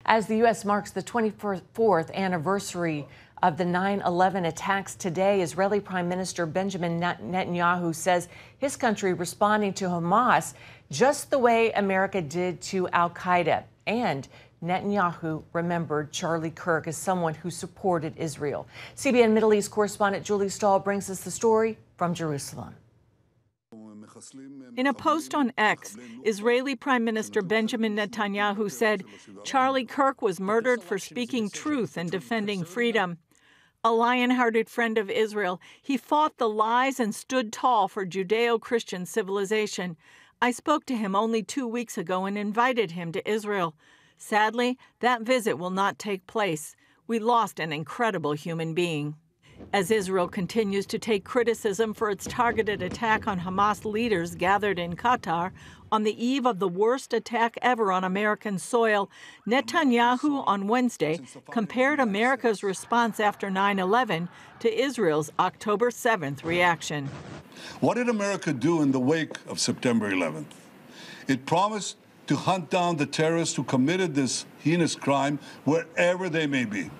As the U.S. marks the 24th anniversary of the 9/11 attacks today, Israeli Prime Minister Benjamin Netanyahu says his country responding to Hamas just the way America did to al-Qaeda. And Netanyahu remembered Charlie Kirk as someone who supported Israel. CBN Middle East correspondent Julie Stahl brings us the story from Jerusalem. In a post on X, Israeli Prime Minister Benjamin Netanyahu said Charlie Kirk was murdered for speaking truth and defending freedom. A lion-hearted friend of Israel, he fought the lies and stood tall for Judeo-Christian civilization. I spoke to him only 2 weeks ago and invited him to Israel. Sadly, that visit will not take place. We lost an incredible human being. As Israel continues to take criticism for its targeted attack on Hamas leaders gathered in Qatar on the eve of the worst attack ever on American soil, Netanyahu on Wednesday compared America's response after 9/11 to Israel's October 7th reaction. What did America do in the wake of September 11th? It promised to hunt down the terrorists who committed this heinous crime wherever they may be.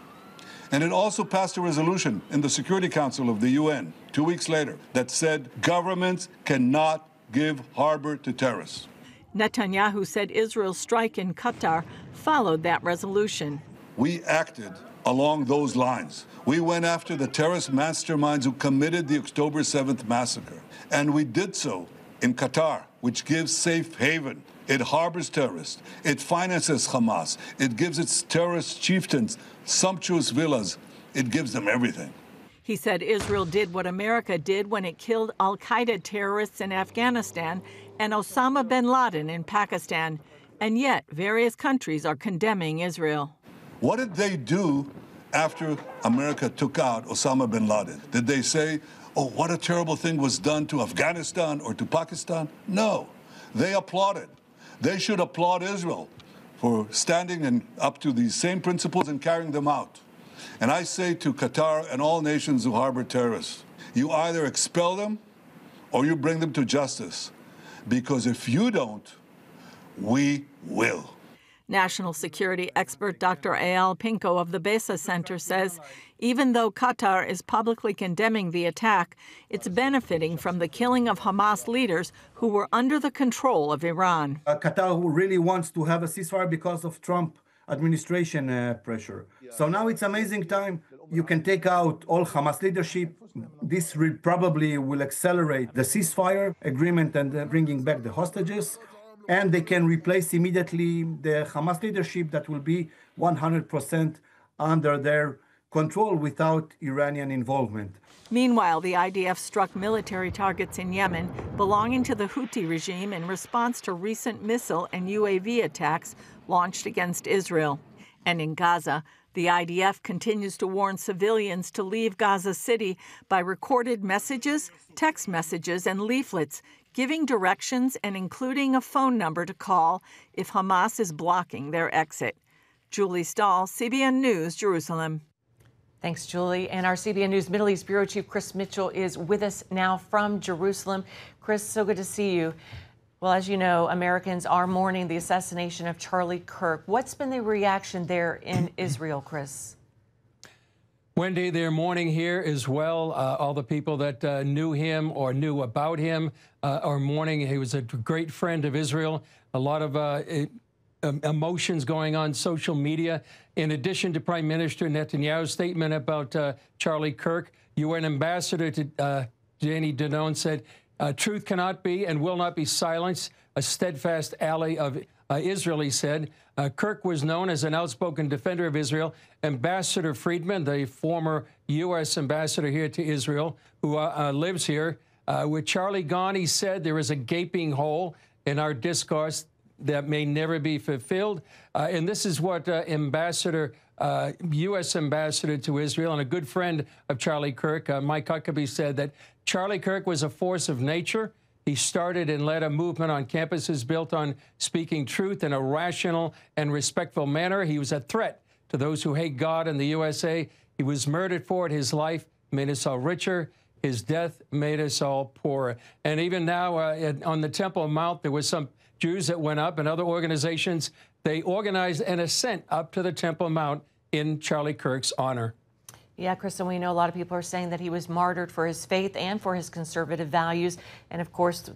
And it also passed a resolution in the Security Council of the UN 2 weeks later that said governments cannot give harbor to terrorists. Netanyahu said Israel's strike in Qatar followed that resolution. We acted along those lines. We went after the terrorist masterminds who committed the October 7th massacre. And we did so in Qatar, which gives safe haven. It harbors terrorists. It finances Hamas. It gives its terrorist chieftains sumptuous villas. It gives them everything. He said Israel did what America did when it killed al-Qaeda terrorists in Afghanistan and Osama bin Laden in Pakistan. And yet, various countries are condemning Israel. What did they do after America took out Osama bin Laden? Did they say, oh, what a terrible thing was done to Afghanistan or to Pakistan? No, they applauded. They should applaud Israel for standing up to these same principles and carrying them out. And I say to Qatar and all nations who harbor terrorists, you either expel them or you bring them to justice. Because if you don't, we will. National security expert Dr. Eyal Pinko of the Besa Center says even though Qatar is publicly condemning the attack, it's benefiting from the killing of Hamas leaders who were under the control of Iran. Qatar really wants to have a ceasefire because of Trump administration pressure. So now it's amazing time. You can take out all Hamas leadership. This probably will accelerate the ceasefire agreement and bringing back the hostages. And they can replace immediately the Hamas leadership that will be 100% under their control without Iranian involvement. Meanwhile, the IDF struck military targets in Yemen belonging to the Houthi regime in response to recent missile and UAV attacks launched against Israel. And in Gaza, the IDF continues to warn civilians to leave Gaza City by recorded messages, text messages, and leaflets, giving directions and including a phone number to call if Hamas is blocking their exit. Julie Stahl, CBN News, Jerusalem. Thanks, Julie. And our CBN News Middle East Bureau Chief Chris Mitchell is with us now from Jerusalem. Chris, so good to see you. Well, as you know, Americans are mourning the assassination of Charlie Kirk. What's been the reaction there in Israel, Chris? Wendy, they're mourning here as well. All the people that knew him or knew about him are mourning. He was a great friend of Israel. A lot of emotions going on social media. In addition to Prime Minister Netanyahu's statement about Charlie Kirk, UN Ambassador to Danny Danon said, truth cannot be and will not be silenced. A steadfast ally of Israel, he said. Kirk was known as an outspoken defender of Israel. Ambassador Friedman, the former U.S. ambassador here to Israel, who lives here, with Charlie gone, he said, there is a gaping hole in our discourse that may never be fulfilled. And this is what U.S. ambassador to Israel and a good friend of Charlie Kirk, Mike Huckabee, said that Charlie Kirk was a force of nature. He started and led a movement on campuses built on speaking truth in a rational and respectful manner. He was a threat to those who hate God and the USA. He was murdered for it. His life made us all richer. His death made us all poorer. And even now on the Temple Mount, there was some Jews that went up and other organizations they organized an ascent up to the Temple Mount in Charlie Kirk's honor. Yeah, Kristen, we know a lot of people are saying that he was martyred for his faith and for his conservative values. And of course,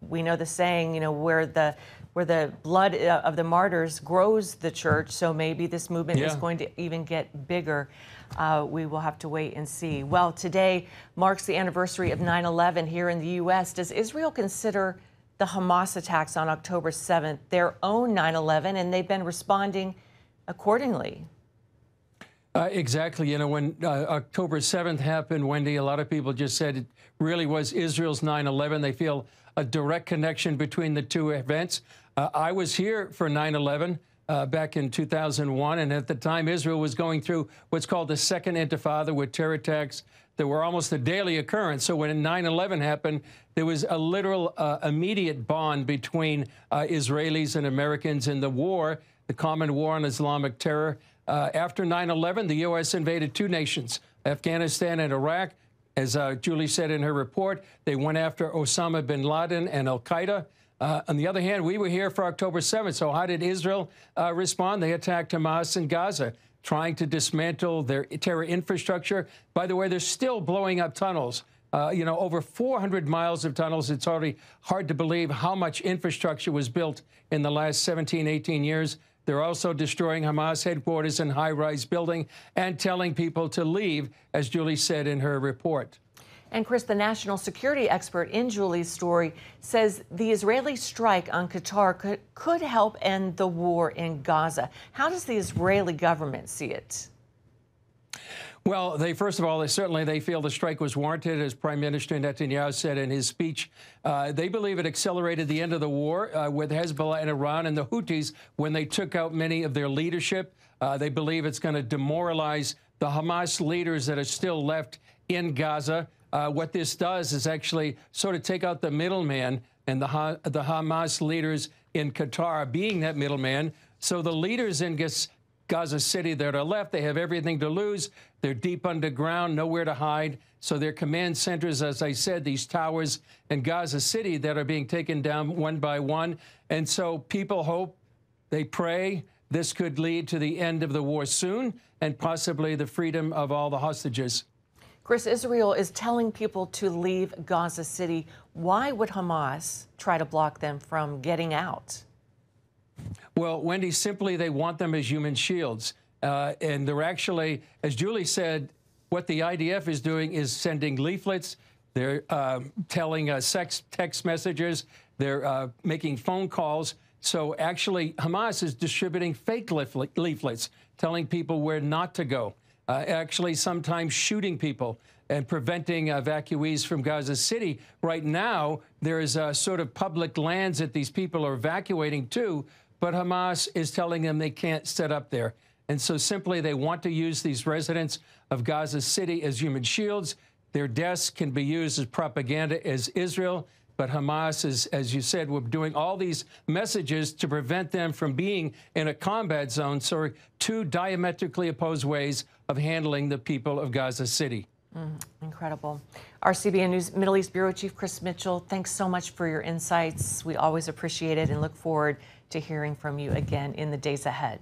we know the saying, you know, where the blood of the martyrs grows the church. So maybe this movement is going to even get bigger. We will have to wait and see. Well, today marks the anniversary of 9/11 here in the U.S. Does Israel consider the Hamas attacks on October 7th their own 9/11, and they've been responding accordingly? Exactly. You know, when October 7th happened, Wendy, a lot of people just said it really was Israel's 9/11. They feel a direct connection between the two events. I was here for 9/11 back in 2001, and at the time, Israel was going through what's called the Second Intifada with terror attacks that were almost a daily occurrence. So when 9/11 happened, there was a literal immediate bond between Israelis and Americans in the war, the common war on Islamic terror. After 9/11, the U.S. invaded two nations, Afghanistan and Iraq. As Julie said in her report, they went after Osama bin Laden and al-Qaeda. On the other hand, we were here for October 7th. So how did Israel respond? They attacked Hamas in Gaza, trying to dismantle their terror infrastructure. By the way, they're still blowing up tunnels. You know, over 400 miles of tunnels. It's already hard to believe how much infrastructure was built in the last 17, 18 years. They're also destroying Hamas headquarters and high-rise building and telling people to leave, as Julie said in her report. And Chris, the national security expert in Julie's story, says the Israeli strike on Qatar could help end the war in Gaza. How does the Israeli government see it? Well, first of all, they feel the strike was warranted, as Prime Minister Netanyahu said in his speech. They believe it accelerated the end of the war with Hezbollah and Iran and the Houthis when they took out many of their leadership. They believe it's going to demoralize the Hamas leaders that are still left in Gaza. What this does is actually sort of take out the middleman, and the Hamas leaders in Qatar being that middleman. So the leaders in Gaza City that are left, they have everything to lose. They're deep underground, nowhere to hide. So their command centers, as I said, these towers in Gaza City that are being taken down one by one. And so people hope, they pray, this could lead to the end of the war soon and possibly the freedom of all the hostages. Chris, Israel is telling people to leave Gaza City. Why would Hamas try to block them from getting out? Well, Wendy, simply they want them as human shields. And they're actually, as Julie said, what the IDF is doing is sending leaflets. They're telling text messages. They're making phone calls. So actually, Hamas is distributing fake leaflets, telling people where not to go. Actually, sometimes shooting people and preventing evacuees from Gaza City. Right now, there is sort of public lands that these people are evacuating to, but Hamas is telling them they can't set up there. And so simply they want to use these residents of Gaza City as human shields. Their deaths can be used as propaganda as Israel. But Hamas is, as you said, we're doing all these messages to prevent them from being in a combat zone. So two diametrically opposed ways of handling the people of Gaza City. Incredible. Our CBN News Middle East Bureau Chief Chris Mitchell, thanks so much for your insights. We always appreciate it and look forward to hearing from you again in the days ahead.